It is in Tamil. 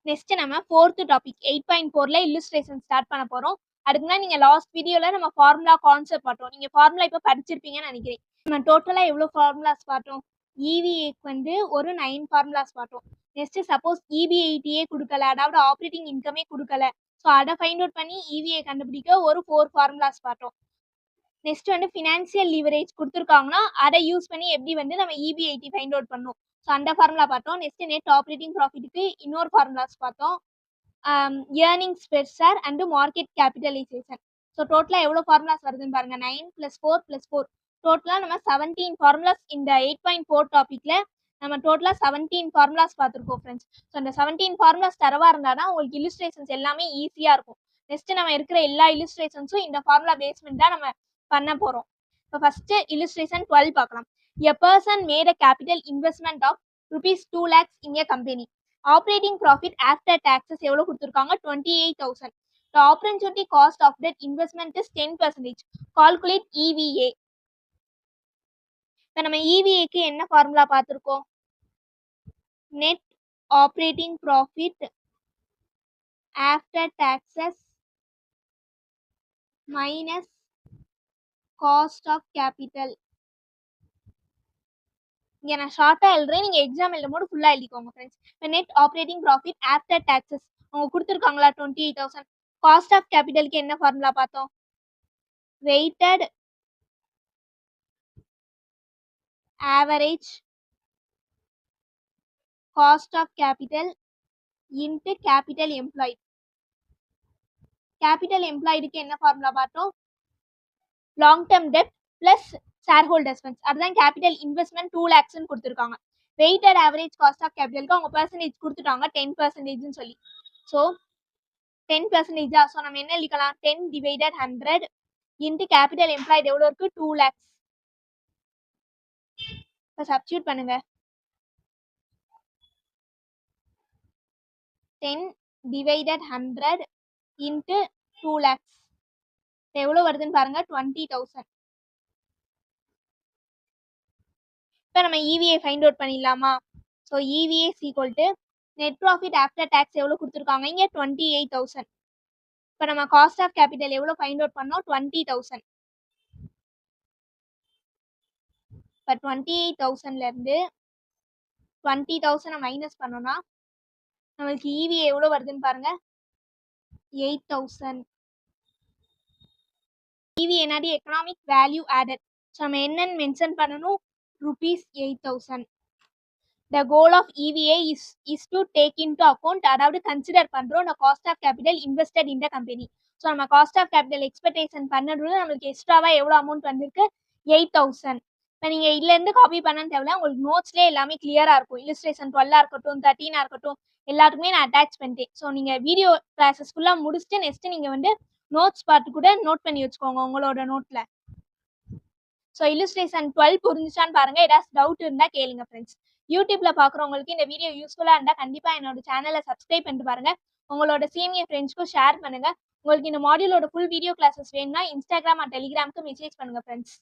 நெக்ஸ்ட் நம்ம ஃபோர்த் டாபிக் 8.4ல இல்லுஸ்ட்ரேஷன் ஸ்டார்ட் பண்ண போறோம். அதுக்கு முன்னாடி நீங்க லாஸ்ட் வீடியோல நம்ம ஃபார்முலா கான்செப்ட் பார்த்தோம். நீங்க ஃபார்முலா இப்போ படிச்சிருப்பீங்கன்னு நினைக்கிறேன். நம்ம டோட்டலா எவ்வளவு ஃபார்முலாஸ் பார்த்தோம்? EVAக்கு வந்து ஒரு 9 ஃபார்முலாஸ் பார்த்தோம். நெக்ஸ்ட் சப்போஸ் EB80 கொடுக்கல, அதாவது ஆப்ரேட்டிங் இன்கமே கொடுக்கல, ஸோ அதை ஃபைண்ட் அவுட் பண்ணி EVA கண்டுபிடிக்க ஒரு 4 ஃபார்முலாஸ் பார்த்தோம். நெக்ஸ்ட் வந்து ஃபினான்சியல் லீவரேஜ் கொடுத்துருக்காங்கன்னா அதை யூஸ் பண்ணி எப்படி வந்து நம்ம EB80 ஃபைண்ட் அவுட் பண்ணோம், ஸோ அந்த ஃபார்முலா பார்த்தோம். நெக்ஸ்ட் நெட் ஆப்ரேட்டிங் ப்ராஃபிட்டுக்கு இன்னொரு ஃபார்முலாஸ் பார்த்தோம். Earnings per share and market capitalisation. So டோட்டலாக எவ்வளோ ஃபார்முலாஸ் வருதுன்னு பாருங்க. 9 + 4 + 4 டோட்டலாக நம்ம 17 ஃபார்முலாஸ் இந்த 8.4 டாப்பிக்கில் நம்ம டோட்டலாக 17 ஃபார்முலாஸ் பார்த்துருக்கோம் ஃப்ரெண்ட்ஸ். ஸோ அந்த 17 ஃபார்முலாஸ் தரவாக இருந்தால் தான் உங்களுக்கு இல்லுஸ்ட்ரேஷன்ஸ் எல்லாமே ஈஸியாக இருக்கும். நெக்ஸ்ட் நம்ம இருக்கிற எல்லா இல்லுஸ்ட்ரேஷன்ஸும் இந்த ஃபார்முலா பேஸ்மெண்ட் தான் நம்ம பண்ண போகிறோம். இப்போ ஃபர்ஸ்ட் இல்லுஸ்ட்ரேஷன் 12 பார்க்கலாம். A person made a capital investment of ₹2 lakhs in a company. Operating profit after taxes எவ்வளோ கொடுத்துருக்காங்க? 28,000. The opportunity cost of that investment is 10%. Calculate EVA. இப்போ நம்ம EVAக்கு என்ன ஃபார்முலா பார்த்துருக்கோம்? Net operating profit after taxes minus cost of capital. இங்கே நான் ஷார்ட்டாக எழுதுறேன், நீங்கள் எக்ஸாம் எழுதும் போது ஃபுல்லாக எழுதிக்கோங்க ஃப்ரெண்ட்ஸ். இப்போ net operating profit after taxes அவங்க கொடுத்துருக்காங்களா 28,000. காஸ்ட் ஆஃப் கேபிட்டலுக்கு என்ன ஃபார்முலா பார்த்தோம்? Weighted average cost of capital into capital employed. Capital எம்ப்ளாய்டுக்கு என்ன ஃபார்முலா பார்த்தோம்? லாங் டேர்ம் டெப்ட் ப்ளஸ் ஷேர் ஹோல்டர்ஸ் ஃபண்ட்ஸ். அதுதான் கேபிட்டல் இன்வெஸ்ட்மெண்ட் 2 lakhsன்னு கொடுத்துருக்காங்க. வெயிட்டட் ஆவரேஜ் காஸ்ட் ஆஃப் கேபிட்டலுக்கு அவங்க பர்சன்டேஜ் கொடுத்துட்டாங்க 10%ன்னு சொல்லி. ஸோ 10%. ஸோ நம்ம என்ன எழுதிக்கலாம்? 10 / 100 இன்ட்டு கேபிட்டல் எம்ப்ளாய்டு எவ்வளோ இருக்கு? 2 lakhs. இப்போ சப்ஸ்டியூட் பண்ணுங்க. 10 / 100 இன்ட்டு 2 lakhs எவ்வளோ வருதுன்னு பாருங்க, 20,000. இப்போ நம்ம EVA ஃபைண்ட் அவுட் பண்ணிடலாமா? So EVA = net profit after tax எவ்வளோ கொடுத்துருக்காங்க? இங்கே 28,000. இப்போ நம்ம காஸ்ட் ஆஃப் கேபிட்டல் எவ்வளோ ஃபைண்ட் அவுட் பண்ணோம்? 20,000. இப்போ 28,000லேருந்து 20,000 மைனஸ் பண்ணோம்னா நம்மளுக்கு EVA எவ்வளோ வருதுன்னு பாருங்க, 8,000. EVA என்னடி? Economic value added. ஸோ நம்ம என்னன்னு மென்ஷன் பண்ணணும்? ₹8,000. The goal of EVA is to take into account, அதாவது கன்சிடர் பண்ணுறோம் the cost of capital invested in the company. So நம்ம காஸ்ட் ஆஃப் கேபிட்டல் எக்ஸ்பெக்டேஷன் பண்ணது நம்மளுக்கு எக்ஸ்ட்ராவாக எவ்வளோ அமௌண்ட் வந்திருக்கு? 8,000. இப்போ நீங்கள் இதுலேருந்து காப்பி பண்ணன்னு தேவையில்ல, உங்களுக்கு நோட்ஸ்லேயே எல்லாமே கிளியராக இருக்கும். இல்லுஸ்ட்ரேஷன் 12 இருக்கட்டும், 13 இருக்கட்டும், எல்லாத்துக்குமே நான் அட்டாச் பண்ணிட்டேன். ஸோ நீங்கள் வீடியோ கிளாஸஸ் ஃபுல்லாக முடிச்சுட்டு நெக்ஸ்ட்டு நீங்கள் வந்து நோட்ஸ் பார்த்து கூட நோட் பண்ணி வச்சுக்கோங்க உங்களோட நோட்டில். ஸோ இல்லுஸ்ட்ரேஷன் 12 புரிஞ்சுச்சான்னு பாருங்கள். ஏதாச்சும் டவுட் இருந்தால் கேளுங்க ஃப்ரெண்ட்ஸ். யூடியூப்ல பார்க்குறவங்களுக்கு இந்த வீடியோ யூஸ்ஃபுல்லாக இருந்தால் கண்டிப்பாக என்னோட சேனலை சப்ஸ்கிரைப் பண்ணிட்டு பாருங்க. உங்களோட சீனியர் ஃப்ரெண்ட்ஸ்க்கும் ஷேர் பண்ணுங்க. உங்களுக்கு இந்த மாடியூலோட ஃபுல் வீடியோ கிளாஸஸ் வேணும்னா இன்ஸ்டாகிராம் அண்ட் டெலிகிராமுக்கு மெசேஜ் பண்ணுங்க ஃப்ரெண்ட்ஸ்.